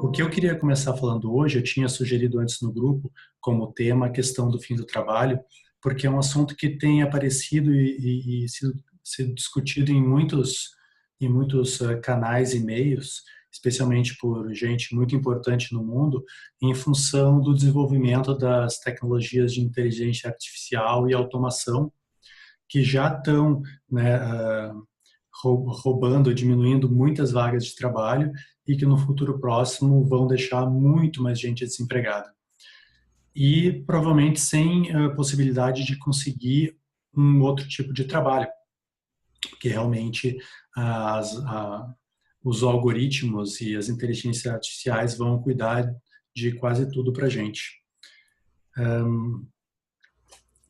O que eu queria começar falando hoje, eu tinha sugerido antes no grupo, como tema, a questão do fim do trabalho, porque é um assunto que tem aparecido e sido discutido em muitos canais e meios, especialmente por gente muito importante no mundo, em função do desenvolvimento das tecnologias de inteligência artificial e automação, que já estão, né, roubando, diminuindo muitas vagas de trabalho e que no futuro próximo vão deixar muito mais gente desempregada. E provavelmente sem possibilidade de conseguir um outro tipo de trabalho, porque realmente as, a, os algoritmos e as inteligências artificiais vão cuidar de quase tudo para a gente.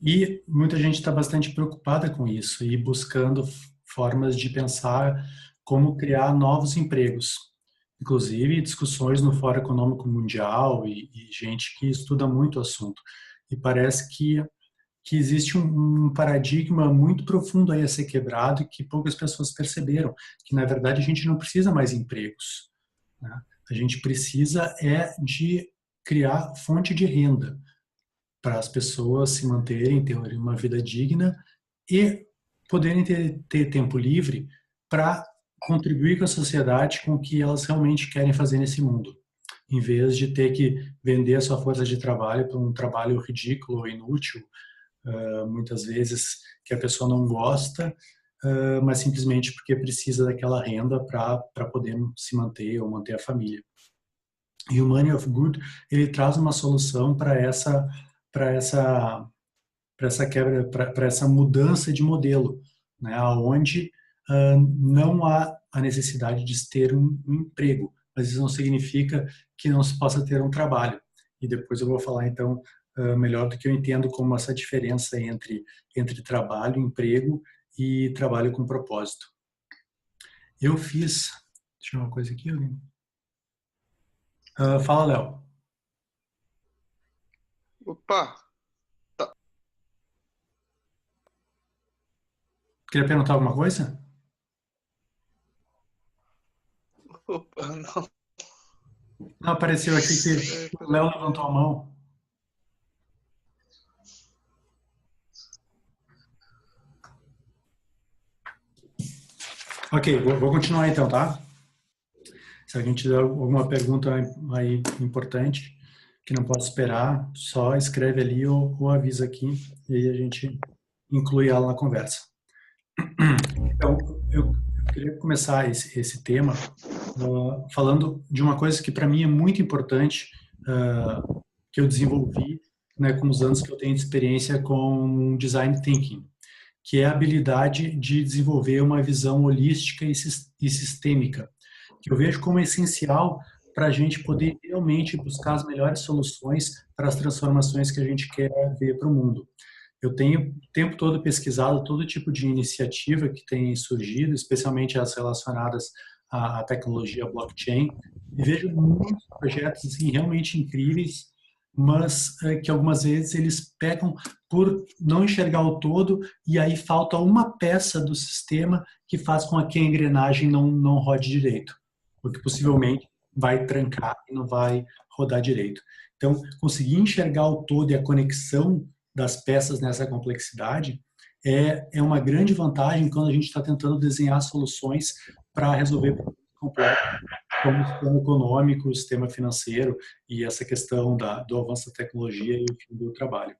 E muita gente está bastante preocupada com isso e buscando formas de pensar como criar novos empregos. Inclusive discussões no Fórum Econômico Mundial e gente que estuda muito o assunto. E parece que existe um paradigma muito profundo aí a ser quebrado e que poucas pessoas perceberam, que na verdade a gente não precisa mais empregos, né? A gente precisa de criar fonte de renda para as pessoas se manterem, ter uma vida digna e poderem ter tempo livre para contribuir com a sociedade com o que elas realmente querem fazer nesse mundo, em vez de ter que vender a sua força de trabalho para um trabalho ridículo ou inútil, muitas vezes que a pessoa não gosta, mas simplesmente porque precisa daquela renda para poder se manter ou manter a família. E o Money of Good, ele traz uma solução para essa para essa quebra, para essa mudança de modelo, né, onde não há a necessidade de ter um emprego, mas isso não significa que não se possa ter um trabalho. E depois eu vou falar então melhor do que eu entendo como essa diferença entre trabalho, emprego e trabalho com propósito. Eu fiz, deixa eu ver uma coisa aqui, fala, Léo. Opa, tá. Queria perguntar alguma coisa? Opa, não. Não, apareceu aqui que o Léo levantou a mão. Ok, vou continuar então, tá? Se alguém tiver alguma pergunta aí importante, que não pode esperar, só escreve ali ou avisa aqui, e aí a gente inclui ela na conversa. Então, eu queria começar esse tema falando de uma coisa que para mim é muito importante, que eu desenvolvi, né, com os anos que eu tenho de experiência com design thinking, que é a habilidade de desenvolver uma visão holística e sistêmica, que eu vejo como essencial para a gente poder realmente buscar as melhores soluções para as transformações que a gente quer ver para o mundo. Eu tenho o tempo todo pesquisado todo tipo de iniciativa que tem surgido, especialmente as relacionadas à tecnologia blockchain, e vejo muitos projetos assim, realmente incríveis, mas que algumas vezes eles pecam por não enxergar o todo e aí falta uma peça do sistema que faz com que a engrenagem não rode direito, porque possivelmente vai trancar e não vai rodar direito. Então, conseguir enxergar o todo e a conexão das peças nessa complexidade é uma grande vantagem quando a gente está tentando desenhar soluções para resolver problemas complexos, como o sistema econômico, o sistema financeiro e essa questão do avanço da tecnologia e o fim do trabalho.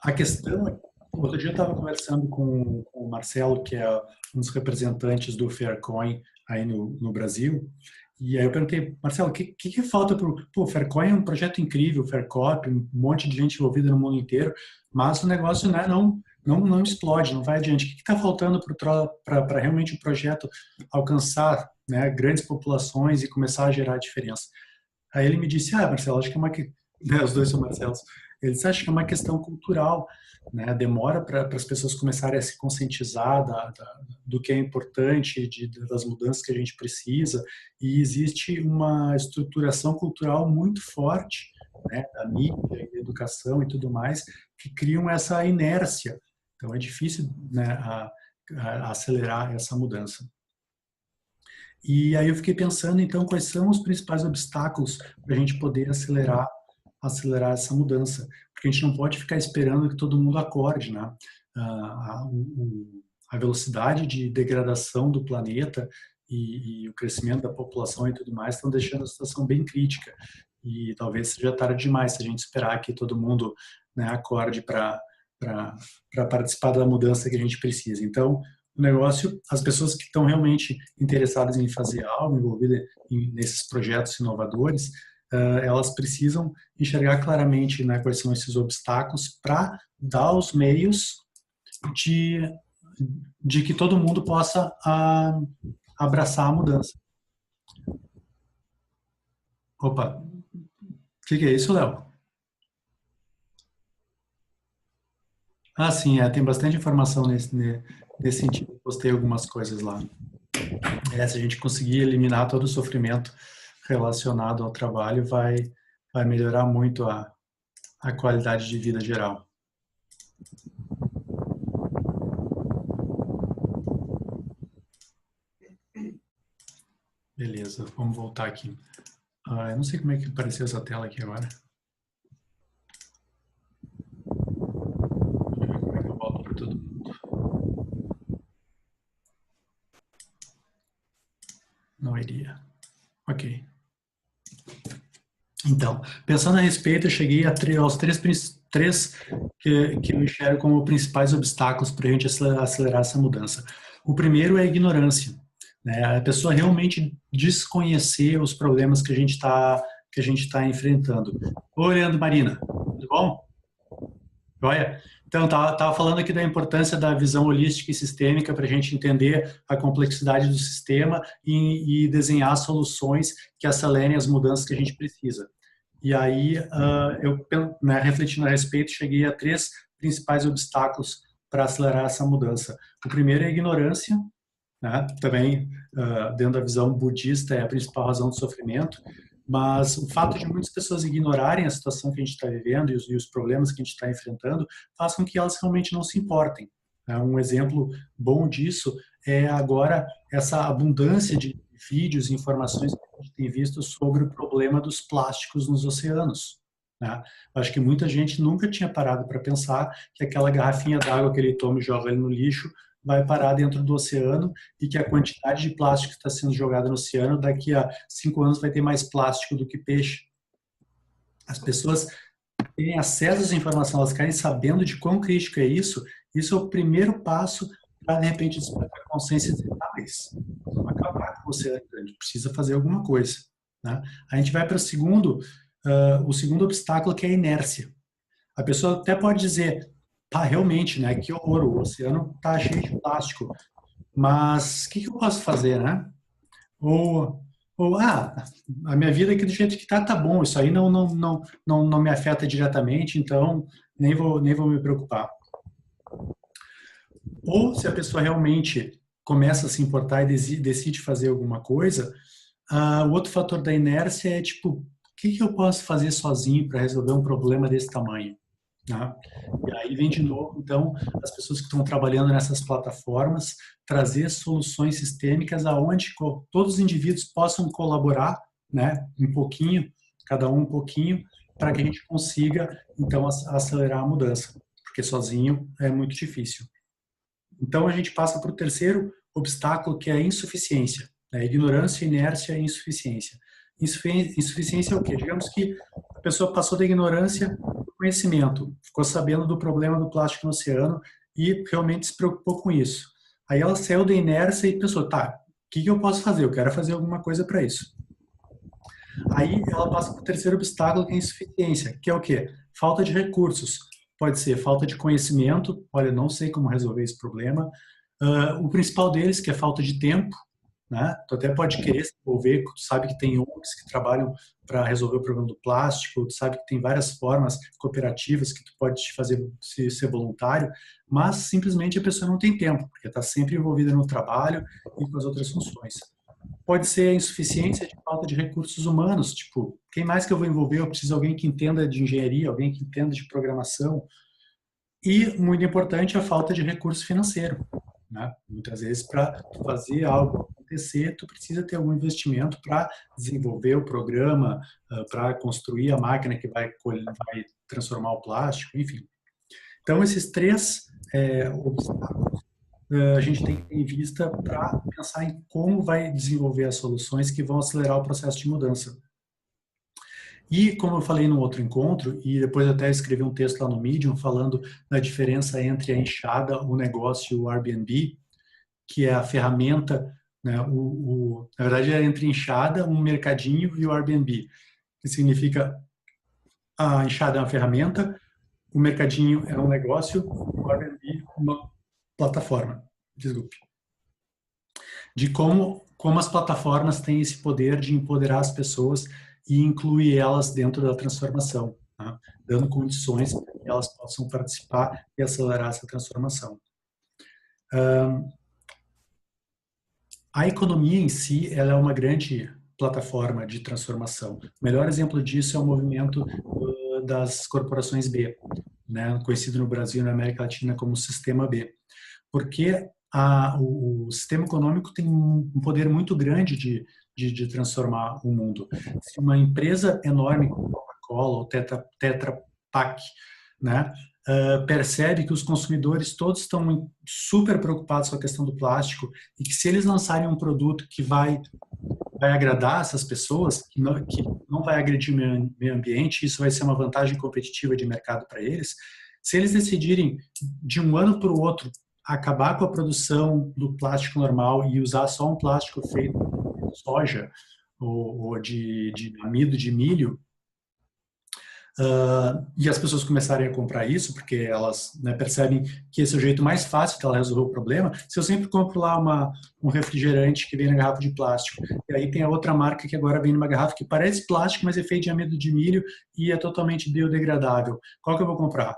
A questão é, outro dia eu estava conversando com o Marcelo, que é um dos representantes do Faircoin aí no Brasil, e aí eu perguntei, Marcelo, o que falta para o Faircoin? É um projeto incrível, Faircop, um monte de gente envolvida no mundo inteiro, mas o negócio, né, não explode, não vai adiante. O que está faltando para realmente o projeto alcançar, né, grandes populações e começar a gerar diferença? Aí ele me disse, Marcelo, acho que é né, os dois são Marcelos, eles acham que é uma questão cultural, né? Demora para as pessoas começarem a se conscientizar do que é importante, das mudanças que a gente precisa, e existe uma estruturação cultural muito forte, né, da mídia, da educação e tudo mais, que criam essa inércia. Então é difícil, né, a acelerar essa mudança. E aí eu fiquei pensando, então, quais são os principais obstáculos para a gente poder acelerar essa mudança, porque a gente não pode ficar esperando que todo mundo acorde, né? A velocidade de degradação do planeta e o crescimento da população e tudo mais estão deixando a situação bem crítica. E talvez seja tarde demais se a gente esperar que todo mundo, né, acorde para participar da mudança que a gente precisa. Então, o negócio, as pessoas que estão realmente interessadas em fazer algo, envolvidas nesses projetos inovadores, elas precisam enxergar claramente, né, quais são esses obstáculos para dar os meios de, de que todo mundo possa abraçar a mudança. Opa, o que é isso, Léo? Ah, sim, tem bastante informação nesse sentido. Postei algumas coisas lá. Se a gente conseguir eliminar todo o sofrimento relacionado ao trabalho, vai melhorar muito a qualidade de vida geral. Beleza, vamos voltar aqui. Eu não sei como é que apareceu essa tela aqui agora. Deixa eu ver como é que eu volto para todo mundo. Não iria. Ok. Então, pensando a respeito, eu cheguei aos três que eu enxergo como principais obstáculos para a gente acelerar essa mudança. O primeiro é a ignorância, né? A pessoa realmente desconhecer os problemas que a gente tá enfrentando. Oi, Leandro Marina, tudo bom? Joia? Então, tava falando aqui da importância da visão holística e sistêmica para a gente entender a complexidade do sistema e desenhar soluções que acelerem as mudanças que a gente precisa. E aí, eu, né, refletindo a respeito, cheguei a três principais obstáculos para acelerar essa mudança. O primeiro é a ignorância, né? Também, dentro da visão budista, é a principal razão do sofrimento. Mas o fato de muitas pessoas ignorarem a situação que a gente está vivendo e os problemas que a gente está enfrentando faz com que elas realmente não se importem. Um exemplo bom disso é agora essa abundância de vídeos e informações que a gente tem visto sobre o problema dos plásticos nos oceanos, né? Acho que muita gente nunca tinha parado para pensar que aquela garrafinha d'água que ele toma e joga ali no lixo vai parar dentro do oceano e que a quantidade de plástico que está sendo jogada no oceano, daqui a 5 anos vai ter mais plástico do que peixe. As pessoas têm acesso a essa informação, elas querem sabendo de quão crítico é isso. Isso é o primeiro passo para, de repente, despertar a consciência e dizer, mas vamos acabar com o oceano, a gente precisa fazer alguma coisa, né? A gente vai para o segundo obstáculo, que é a inércia. A pessoa até pode dizer, pá, realmente, né, que horror, o oceano está cheio de plástico, mas o que eu posso fazer, né? Ou, a minha vida aqui do jeito que tá bom, isso aí não me afeta diretamente, então nem vou me preocupar. Ou se a pessoa realmente começa a se importar e decide fazer alguma coisa, o outro fator da inércia é tipo, o que eu posso fazer sozinho para resolver um problema desse tamanho? Né? E aí vem de novo, então, as pessoas que estão trabalhando nessas plataformas, trazer soluções sistêmicas aonde todos os indivíduos possam colaborar, né, um pouquinho, cada um pouquinho, para que a gente consiga, então, acelerar a mudança, porque sozinho é muito difícil. Então, a gente passa para o terceiro obstáculo, que é a insuficiência, né? Ignorância, inércia e insuficiência. Insuficiência é o quê? Digamos que a pessoa passou da ignorância para o conhecimento, ficou sabendo do problema do plástico no oceano e realmente se preocupou com isso. Aí ela saiu da inércia e pensou, tá, o que eu posso fazer? Eu quero fazer alguma coisa para isso. Aí ela passa para o terceiro obstáculo, que é a insuficiência, que é o quê? Falta de recursos. Pode ser falta de conhecimento, olha, não sei como resolver esse problema. O principal deles, que é falta de tempo, né? Tu até pode querer se envolver, tu sabe que tem ONGs que trabalham para resolver o problema do plástico, tu sabe que tem várias formas cooperativas que tu pode fazer ser voluntário, mas simplesmente a pessoa não tem tempo, porque está sempre envolvida no trabalho e com as outras funções. Pode ser a insuficiência de falta de recursos humanos, tipo, quem mais que eu vou envolver? Eu preciso de alguém que entenda de engenharia, alguém que entenda de programação. E, muito importante, a falta de recurso financeiro, né? Muitas vezes, para fazer algo acontecer, tu precisa ter algum investimento para desenvolver o programa, para construir a máquina que vai transformar o plástico, enfim. Então, esses três obstáculos a gente tem que ter em vista para pensar em como vai desenvolver as soluções que vão acelerar o processo de mudança. E, como eu falei no outro encontro, e depois até escrevi um texto lá no Medium falando da diferença entre a enxada, o negócio e o Airbnb, que é a ferramenta, né, na verdade é entre enxada, um mercadinho e o Airbnb, que significa a enxada é uma ferramenta, o mercadinho é um negócio, o Airbnb uma plataforma. Desculpe. De como as plataformas têm esse poder de empoderar as pessoas e incluir elas dentro da transformação, tá? Dando condições para que elas possam participar e acelerar essa transformação. A economia em si, ela é uma grande plataforma de transformação. O melhor exemplo disso é o movimento das corporações B, né, conhecido no Brasil e na América Latina como Sistema B, porque o sistema econômico tem um poder muito grande de transformar o mundo. Se uma empresa enorme como Coca-Cola ou Tetra Pak, né, percebe que os consumidores todos estão super preocupados com a questão do plástico e que se eles lançarem um produto que vai agradar essas pessoas, que não vai agredir o meio ambiente, isso vai ser uma vantagem competitiva de mercado para eles, se eles decidirem de um ano para o outro acabar com a produção do plástico normal e usar só um plástico feito de soja ou de amido de milho, e as pessoas começarem a comprar isso, porque elas, né, percebem que esse é o jeito mais fácil de ela resolver o problema. Se eu sempre compro lá um refrigerante que vem na garrafa de plástico, e aí tem a outra marca que agora vem numa garrafa que parece plástico, mas é feito de amido de milho e é totalmente biodegradável, qual que eu vou comprar?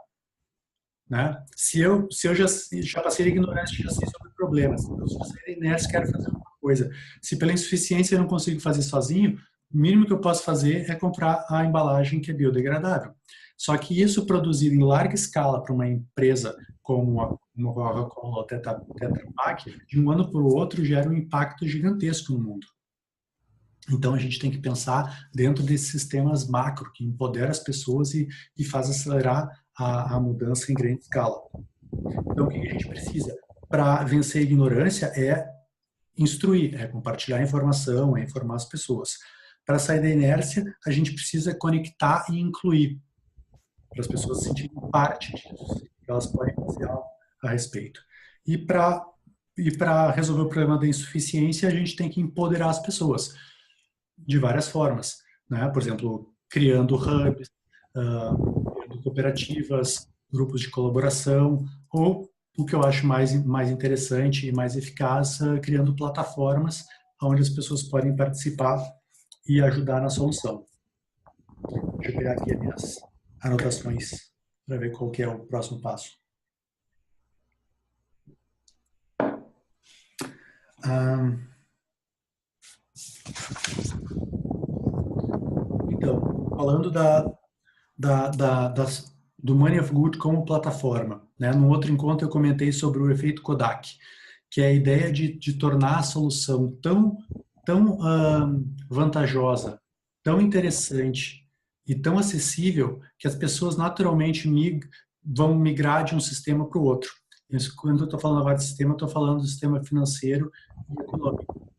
Né? Se eu já passei a ignorância, já sei sobre o problema, se eu passei a inércia, quero fazer alguma coisa. Se pela insuficiência eu não consigo fazer sozinho, o mínimo que eu posso fazer é comprar a embalagem que é biodegradável. Só que isso produzido em larga escala para uma empresa como a Coca-Cola ou Tetra Pak, de um ano para o outro gera um impacto gigantesco no mundo. Então a gente tem que pensar dentro desses sistemas macro que empodera as pessoas e faz acelerar a mudança em grande escala. Então o que a gente precisa para vencer a ignorância é instruir, é compartilhar informação, é informar as pessoas. Para sair da inércia, a gente precisa conectar e incluir, para as pessoas se sentirem parte disso, que elas podem fazer algo a respeito. E para resolver o problema da insuficiência, a gente tem que empoderar as pessoas de várias formas, né? Por exemplo, criando hubs, criando cooperativas, grupos de colaboração, ou o que eu acho mais interessante e mais eficaz, criando plataformas onde as pessoas podem participar e ajudar na solução. Deixa eu pegar aqui as minhas anotações para ver qual que é o próximo passo. Então, falando do Money of Good como plataforma, né? No outro encontro eu comentei sobre o efeito Kodak, que é a ideia de tornar a solução tão vantajosa, tão interessante e tão acessível que as pessoas naturalmente vão migrar de um sistema para o outro. Isso, quando eu estou falando agora de sistema, eu estou falando do sistema financeiro e econômico.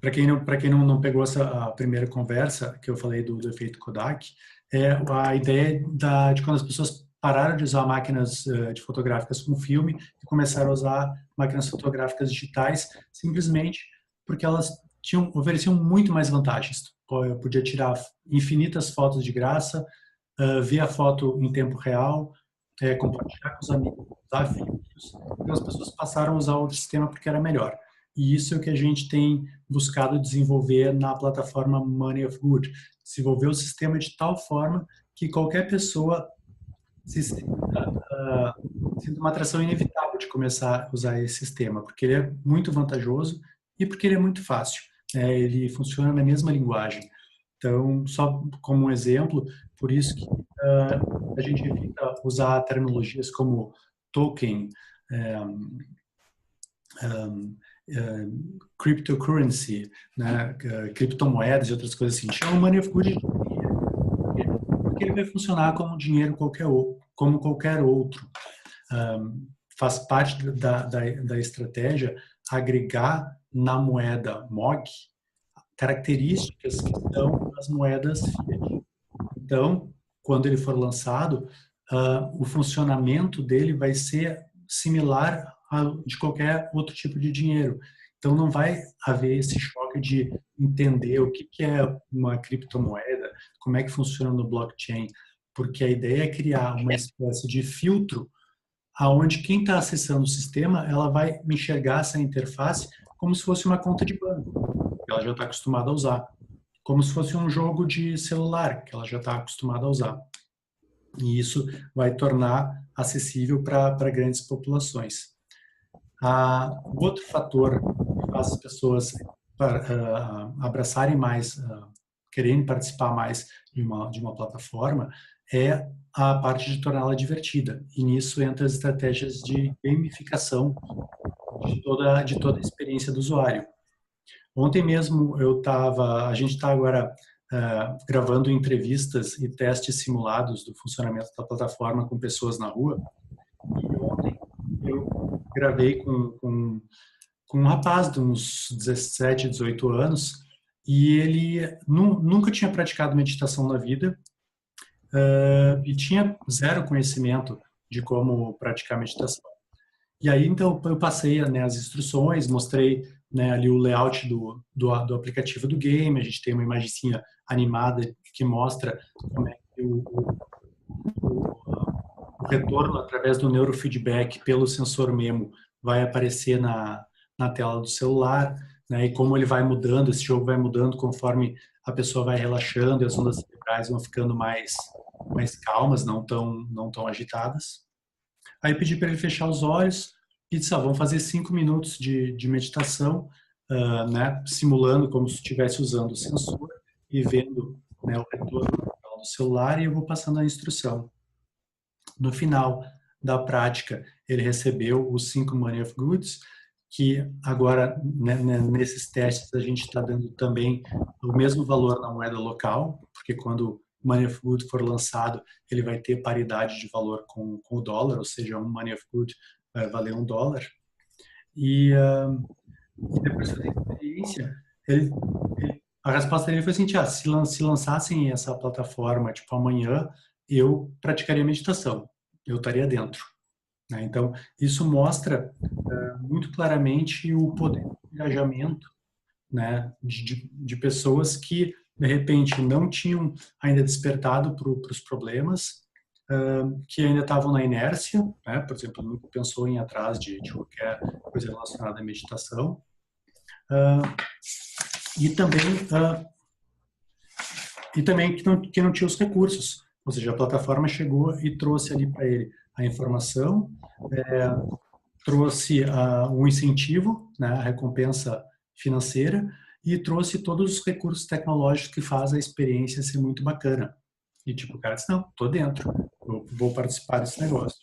Para quem não pegou a primeira conversa que eu falei do efeito Kodak, é a ideia de quando as pessoas pararam de usar máquinas de fotográficas com filme e começaram a usar máquinas fotográficas digitais, simplesmente porque elas ofereciam muito mais vantagens. Eu podia tirar infinitas fotos de graça, ver a foto em tempo real, compartilhar com os amigos, usar filtros. Então as pessoas passaram a usar o sistema porque era melhor. E isso é o que a gente tem buscado desenvolver na plataforma Money of Good. Desenvolver o sistema de tal forma que qualquer pessoa sinta uma atração inevitável de começar a usar esse sistema, porque ele é muito vantajoso e porque ele é muito fácil. Ele funciona na mesma linguagem. Então, só como um exemplo, por isso que a gente evita usar terminologias como token, cryptocurrency, né, criptomoedas e outras coisas assim. Chama Money of Good porque ele vai funcionar como dinheiro como qualquer outro. Faz parte da estratégia agregar na moeda MOG características que são as moedas fiat. Então, quando ele for lançado, o funcionamento dele vai ser similar ao de qualquer outro tipo de dinheiro. Então, não vai haver esse choque de entender o que é uma criptomoeda, como é que funciona no blockchain, porque a ideia é criar uma espécie de filtro aonde quem está acessando o sistema, ela vai enxergar essa interface como se fosse uma conta de banco, que ela já está acostumada a usar. Como se fosse um jogo de celular, que ela já está acostumada a usar. E isso vai tornar acessível para grandes populações. O outro fator que faz as pessoas abraçarem mais, quererem participar mais de uma plataforma, é a parte de torná-la divertida. E nisso entra as estratégias de gamificação de toda a experiência do usuário. Ontem mesmo a gente está agora gravando entrevistas e testes simulados do funcionamento da plataforma com pessoas na rua. E ontem eu gravei com um rapaz de uns 17, 18 anos e ele nunca tinha praticado meditação na vida e tinha zero conhecimento de como praticar meditação. E aí, então, eu passei, né, as instruções, mostrei, né, ali o layout do aplicativo do game. A gente tem uma imagenzinha animada que mostra como é que o retorno através do neurofeedback pelo sensor MEMO vai aparecer na tela do celular, né, e como ele vai mudando, esse jogo vai mudando conforme a pessoa vai relaxando e as ondas cerebrais vão ficando mais calmas, não tão agitadas. Aí eu pedi para ele fechar os olhos e disse, vamos fazer 5 minutos de meditação, né, simulando como se estivesse usando o sensor e vendo, né, o retorno do celular, e eu vou passando a instrução. No final da prática, ele recebeu os 5 Money of Goods, que agora, né, nesses testes, a gente está dando também o mesmo valor na moeda local, porque quando o Money of Good for lançado, ele vai ter paridade de valor com o dólar, ou seja, um Money of Good vai valer $1. E depois da experiência, a resposta dele foi assim, se lançassem essa plataforma tipo amanhã, eu praticaria meditação, eu estaria dentro. Né? Então, isso mostra muito claramente o poder do engajamento, né, de pessoas que, de repente, não tinham ainda despertado para os problemas, que ainda estavam na inércia, né? Por exemplo, nunca pensou em ir atrás de qualquer coisa relacionada à meditação, e também que não tinha os recursos, ou seja, a plataforma chegou e trouxe ali para ele a informação, trouxe um incentivo, né, a recompensa financeira, e trouxe todos os recursos tecnológicos que fazem a experiência ser muito bacana. E tipo, o cara disse, não, tô dentro, eu vou participar desse negócio.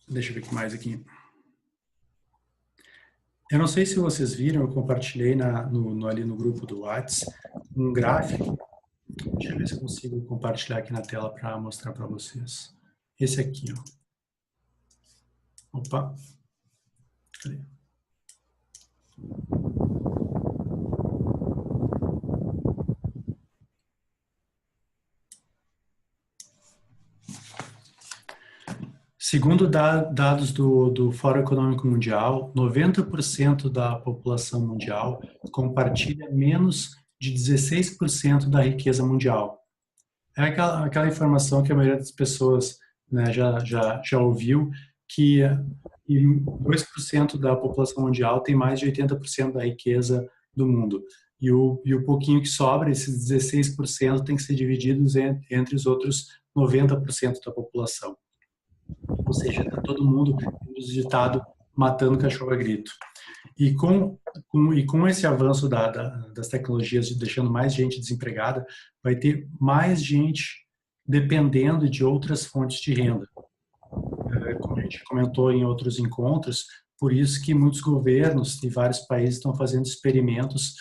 Deixa eu ver o que mais aqui. Eu não sei se vocês viram, eu compartilhei ali no grupo do WhatsApp um gráfico. Deixa eu ver se eu consigo compartilhar aqui na tela para mostrar para vocês. Esse aqui, ó. Opa. Cadê? Segundo dados do Fórum Econômico Mundial, 90% da população mundial compartilha menos de 16% da riqueza mundial. É aquela informação que a maioria das pessoas, né, já ouviu, que 2% da população mundial tem mais de 80% da riqueza do mundo. E o pouquinho que sobra, esses 16%, tem que ser divididos entre os outros 90% da população. Ou seja, está todo mundo digitado matando cachorro a grito. E com esse avanço das tecnologias, deixando mais gente desempregada, vai ter mais gente dependendo de outras fontes de renda. como a gente comentou em outros encontros, por isso que muitos governos e vários países estão fazendo experimentos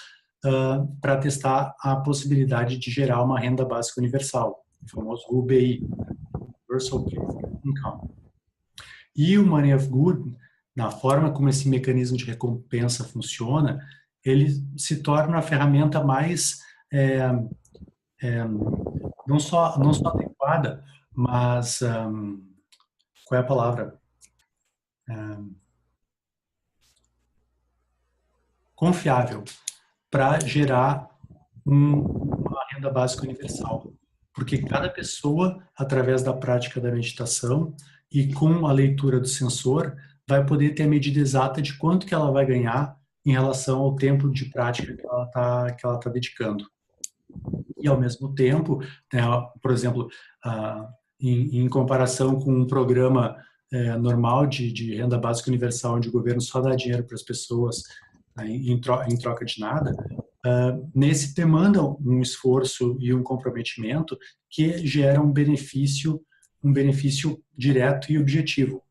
para testar a possibilidade de gerar uma renda básica universal, o famoso UBI, Universal Basic Income. E o Money of Good, na forma como esse mecanismo de recompensa funciona, ele se torna uma ferramenta mais não só adequada, mas qual é a palavra? Confiável para gerar uma renda básica universal. Porque cada pessoa, através da prática da meditação e com a leitura do sensor, vai poder ter a medida exata de quanto que ela vai ganhar em relação ao tempo de prática que ela tá dedicando. E, ao mesmo tempo, né, por exemplo, em comparação com um programa normal de renda básica universal, onde o governo só dá dinheiro para as pessoas em troca de nada, nesse demanda um esforço e um comprometimento que gera um benefício direto e objetivo.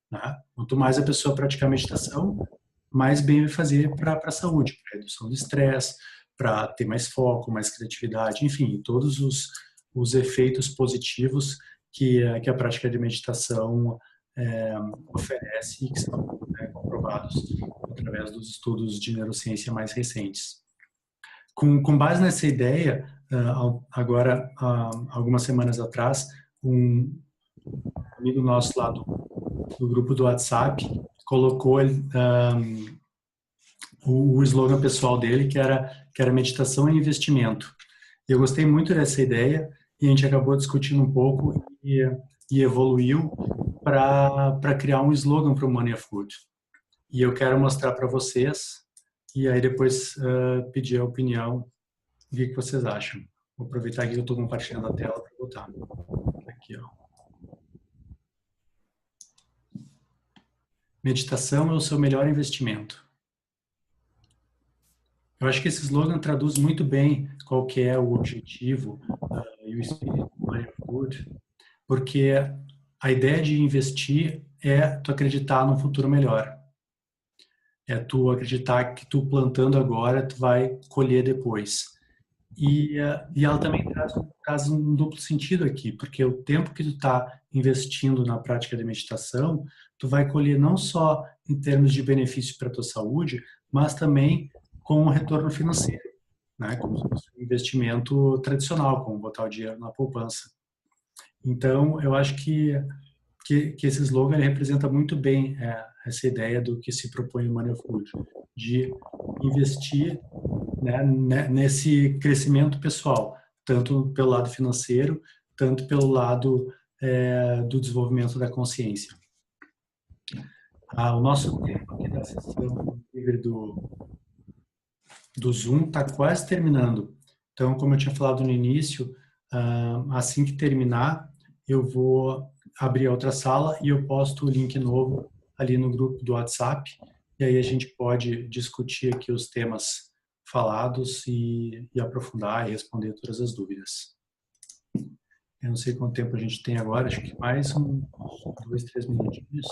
Né? Quanto mais a pessoa praticar meditação, mais bem vai fazer para a saúde, para redução do estresse, para ter mais foco, mais criatividade, enfim, todos os efeitos positivos que a prática de meditação oferece e que são comprovados através dos estudos de neurociência mais recentes. Com base nessa ideia, agora, algumas semanas atrás, um amigo nosso lá do grupo do WhatsApp colocou o slogan pessoal dele, que era meditação e investimento. Eu gostei muito dessa ideia e a gente acabou discutindo um pouco e evoluiu para criar um slogan para o Money of Good. E eu quero mostrar para vocês e aí depois pedir a opinião. O que vocês acham? Vou aproveitar que eu estou compartilhando a tela para botar. Aqui, ó. Meditação é o seu melhor investimento. Eu acho que esse slogan traduz muito bem qual que é o objetivo e o espírito do Money of Good, porque a ideia de investir é tu acreditar num futuro melhor. É tu acreditar que tu plantando agora, tu vai colher depois. E ela também traz um duplo sentido aqui, porque o tempo que tu está investindo na prática de meditação, tu vai colher não só em termos de benefício para a tua saúde, mas também com um retorno financeiro, né? Como se fosse um investimento tradicional, como botar o dinheiro na poupança. Então, eu acho que esse slogan ele representa muito bem essa ideia do que se propõe o Money of Good, de investir, né, nesse crescimento pessoal, tanto pelo lado financeiro, tanto pelo lado do desenvolvimento da consciência. O nosso tempo aqui da sessão livre do Zoom está quase terminando. Então, como eu tinha falado no início, assim que terminar, eu vou abrir a outra sala e eu posto o link novo ali no grupo do WhatsApp, e aí a gente pode discutir aqui os temas falados e aprofundar e responder todas as dúvidas. Eu não sei quanto tempo a gente tem agora, acho que mais 2, 3 minutinhos.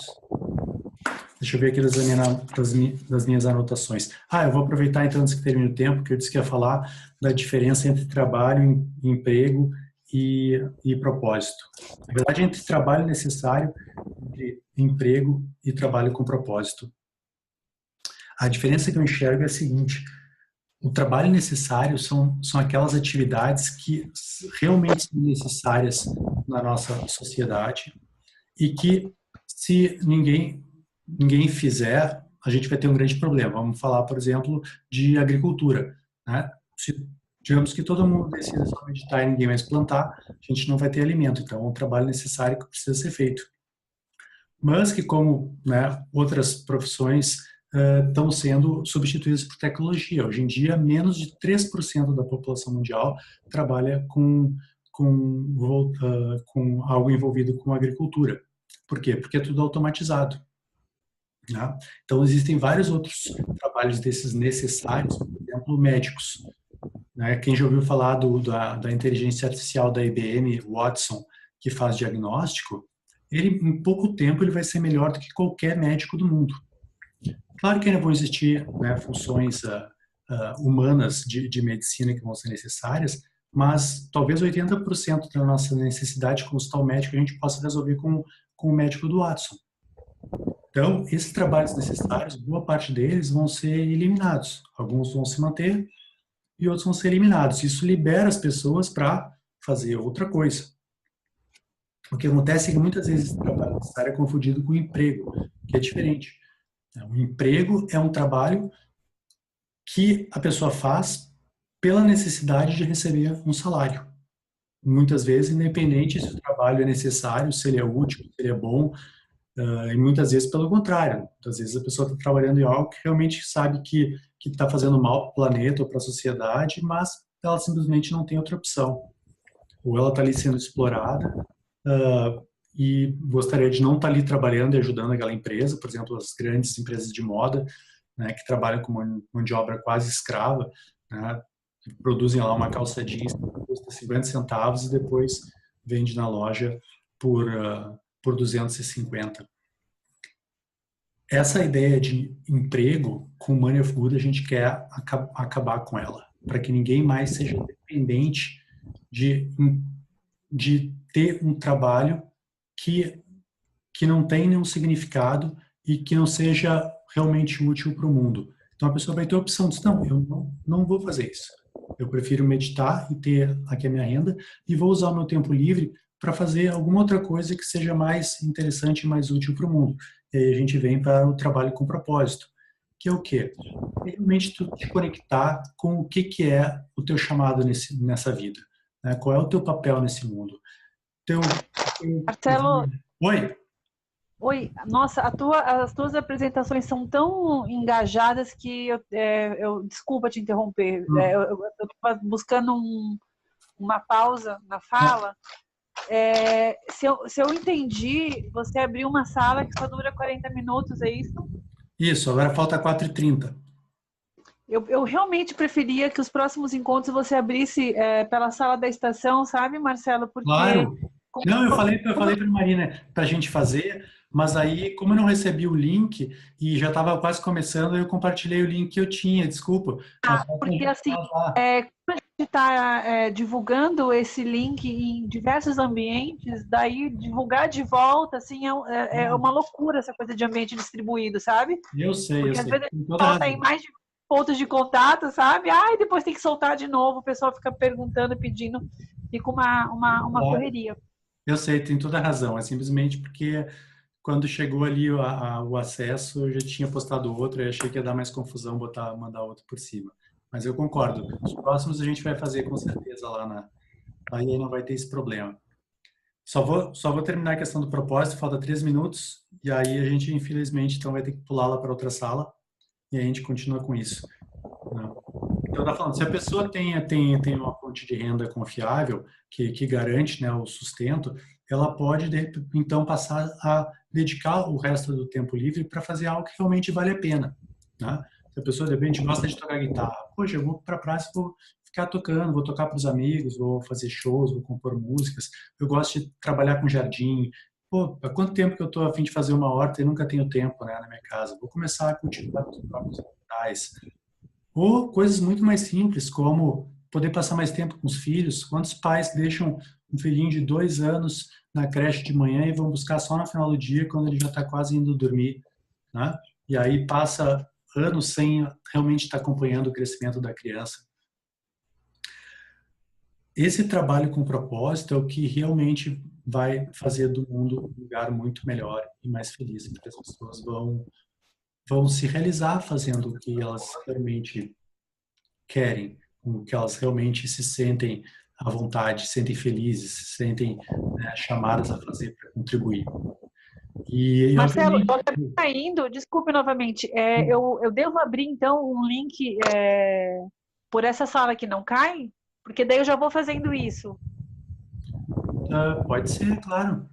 Deixa eu ver aqui das minhas anotações. Eu vou aproveitar então antes que termine o tempo, que eu disse que ia falar da diferença entre trabalho, emprego e propósito. Na verdade, entre trabalho necessário, entre emprego e trabalho com propósito. A diferença que eu enxergo é a seguinte: o trabalho necessário são aquelas atividades que realmente são necessárias na nossa sociedade e que, se ninguém fizer, a gente vai ter um grande problema. Vamos falar, por exemplo, de agricultura, né? Digamos que todo mundo decida só meditar e ninguém mais plantar, a gente não vai ter alimento. Então, é um trabalho necessário que precisa ser feito. Mas que, como, né, outras profissões estão sendo substituídas por tecnologia. Hoje em dia, menos de 3% da população mundial trabalha com algo envolvido com agricultura. Por quê? Porque é tudo automatizado. Né? Então, existem vários outros trabalhos desses necessários, por exemplo, médicos. Né? Quem já ouviu falar da inteligência artificial da IBM, Watson, que faz diagnóstico, ele, em pouco tempo, ele vai ser melhor do que qualquer médico do mundo. Claro que ainda vão existir, né, funções humanas de medicina que vão ser necessárias, mas talvez 80% da nossa necessidade de consultar o médico a gente possa resolver com o médico do Watson. Então, esses trabalhos necessários, boa parte deles vão ser eliminados. Alguns vão se manter e outros vão ser eliminados. Isso libera as pessoas para fazer outra coisa. O que acontece é que muitas vezes o trabalho necessário é confundido com emprego, que é diferente. O emprego é um trabalho que a pessoa faz pela necessidade de receber um salário. Muitas vezes, independente se o trabalho é necessário, se ele é útil, se ele é bom, e muitas vezes pelo contrário. Muitas vezes a pessoa está trabalhando em algo que realmente sabe que está fazendo mal para o planeta ou para a sociedade, mas ela simplesmente não tem outra opção. Ou ela está ali sendo explorada, e gostaria de não estar ali trabalhando e ajudando aquela empresa, por exemplo, as grandes empresas de moda, né, que trabalham com mão de obra quase escrava, né, produzem lá uma calça jeans que custa 50 centavos e depois vende na loja por 250. Essa ideia de emprego com Money of Good, a gente quer acabar com ela, para que ninguém mais seja dependente de ter um trabalho que não tem nenhum significado e que não seja realmente útil para o mundo. Então a pessoa vai ter a opção de, não, eu não vou fazer isso. Eu prefiro meditar e ter aqui a minha renda e vou usar o meu tempo livre para fazer alguma outra coisa que seja mais interessante e mais útil para o mundo. E aí a gente vem para o trabalho com propósito, que é o quê? É realmente tu te conectar com o que é o teu chamado nessa vida, né? Qual é o teu papel nesse mundo? Teu, Marcelo, Oi? oi, nossa, as tuas apresentações são tão engajadas que desculpa te interromper, eu estava buscando uma pausa na fala. Se eu entendi, você abriu uma sala que só dura 40 minutos, é isso? Isso, agora falta 4h30. Eu realmente preferia que os próximos encontros você abrisse pela sala da estação, sabe, Marcelo? Porque... Claro. Não, eu falei para a Marina para a gente fazer, mas aí, como eu não recebi o link e já estava quase começando, eu compartilhei o link que eu tinha, desculpa. Porque assim, como a gente está divulgando esse link em diversos ambientes, daí divulgar de volta, assim, é uma loucura essa coisa de ambiente distribuído, sabe? Eu sei. Às vezes a gente solta em mais de pontos de contato, sabe? E depois tem que soltar de novo, o pessoal fica perguntando, pedindo, fica uma correria. Eu sei, tem toda a razão. É simplesmente porque quando chegou ali o acesso, eu já tinha postado outro e achei que ia dar mais confusão mandar outro por cima. Mas eu concordo. Os próximos a gente vai fazer com certeza aí não vai ter esse problema. Só vou terminar a questão do propósito, falta 3 minutos, e aí a gente, infelizmente, então vai ter que pular lá para outra sala e a gente continua com isso. Então, tá falando, se a pessoa tem uma fonte de renda confiável, que garante, né, o sustento, ela pode, então, passar a dedicar o resto do tempo livre para fazer algo que realmente vale a pena. Né? Se a pessoa, de repente, gosta de tocar guitarra, poxa, eu vou para a praça e vou ficar tocando, vou tocar para os amigos, vou fazer shows, vou compor músicas. Eu gosto de trabalhar com jardim. Pô, há quanto tempo que eu estou a fim de fazer uma horta e nunca tenho tempo, né, na minha casa? Vou começar a cultivar os próprios vegetais. Ou coisas muito mais simples, como poder passar mais tempo com os filhos. Quantos pais deixam um filhinho de 2 anos na creche de manhã e vão buscar só no final do dia, quando ele já está quase indo dormir, né? E aí passa anos sem realmente estar acompanhando o crescimento da criança. Esse trabalho com propósito é o que realmente vai fazer do mundo um lugar muito melhor e mais feliz, porque as pessoas vão se realizar fazendo o que elas realmente querem, o que elas realmente se sentem à vontade, se sentem felizes, se sentem, né, chamadas a fazer para contribuir. Marcelo, eu acabei saindo, desculpe novamente, eu devo abrir então um link por essa sala que não cai? Porque daí eu já vou fazendo isso. Pode ser, claro.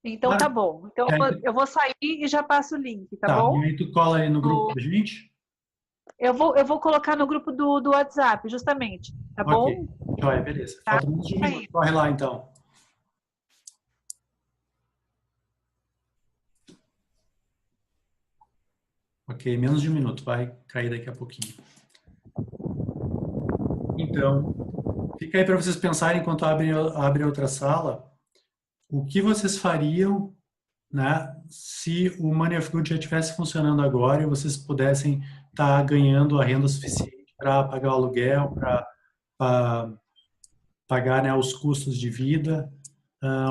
Então tá bom. Então eu vou sair e já passo o link, tá bom? E aí tu cola aí no grupo da gente? Eu vou colocar no grupo do WhatsApp, justamente, tá bom? Joia, beleza. Falta uns minutos, corre lá então. Ok, menos de um minuto, vai cair daqui a pouquinho. Então, fica aí para vocês pensarem enquanto abrem outra sala, o que vocês fariam, né, se o Money of Good já estivesse funcionando agora e vocês pudessem estar ganhando a renda suficiente para pagar o aluguel, para pagar, né, os custos de vida.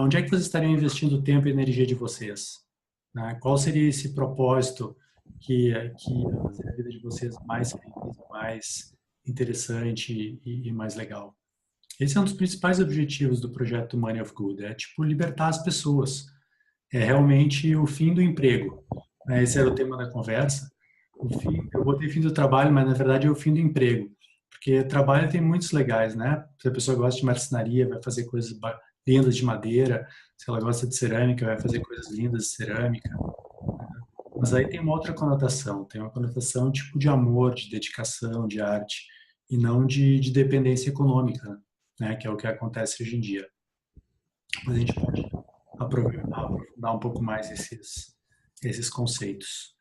Onde é que vocês estariam investindo o tempo e energia de vocês? Né? Qual seria esse propósito que ia fazer a vida de vocês mais feliz, mais interessante e mais legal? Esse é um dos principais objetivos do projeto Money of Good, é tipo libertar as pessoas. É realmente o fim do emprego. Né? Esse era o tema da conversa. Eu botei fim do trabalho, mas na verdade é o fim do emprego. Porque trabalho tem muitos legais, né? Se a pessoa gosta de marcenaria, vai fazer coisas lindas de madeira. Se ela gosta de cerâmica, vai fazer coisas lindas de cerâmica. Mas aí tem uma outra conotação. Tem uma conotação tipo de amor, de dedicação, de arte. E não de dependência econômica, né? Que é o que acontece hoje em dia. Mas a gente pode aprofundar um pouco mais esses conceitos.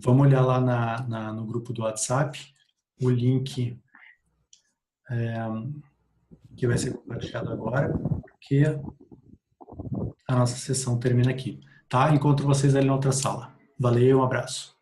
Vamos olhar lá no grupo do WhatsApp, o link que vai ser compartilhado agora, porque a nossa sessão termina aqui. Tá? Encontro vocês ali na outra sala. Valeu, um abraço.